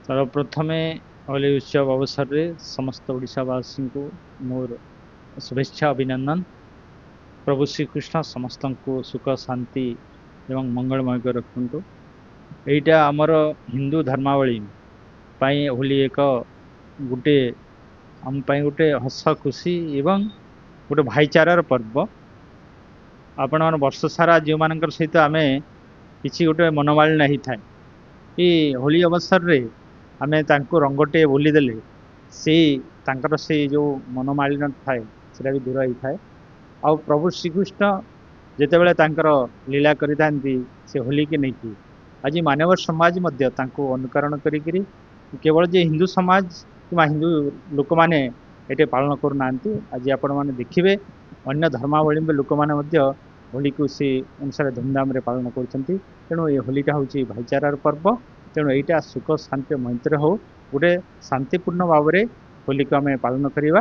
सर्वप्रथमे होली उत्सव अवसर रे समस्त ओडिशावासी को मोर शुभेच्छा अभिनंदन। प्रभु श्रीकृष्ण समस्त को सुख शांति एवं मंगलमय कर रखु। एटा आमर हिंदू धर्मावली पाई होली एक गोटे आम पाई गोटे हस खुशी एवं गोटे भाईचारार पर्व। आपण वर्ष सारा जो मान सहित आम कि गोटे मनोमालिन्य नहीं थाए ये होली अवसर रे आमे तांको रंगटे बोलीदेले से जो मनोमालिन्य थाए से भी दूर होता है। आ प्रभु श्रीकृष्ण जितेबाला लीला करिथांती से होली के नहीं आज मानव समाज मध्य तांको अनुकरण करी केवल जे हिंदू समाज कि हिंदू लोक मैंने ये पालन करना। आज आपण मैंने देखिए अन्य धर्मावलम्बी लोक मैंने होली को से अनुसार धूमधाम रे पालन कर। तेणु ये होलीटा हूँ भाईचारार पर्व। तेणु यहाँ सुख शांति मैत्री हो गोटे शांतिपूर्ण भाव में होली को आम पालन करवा।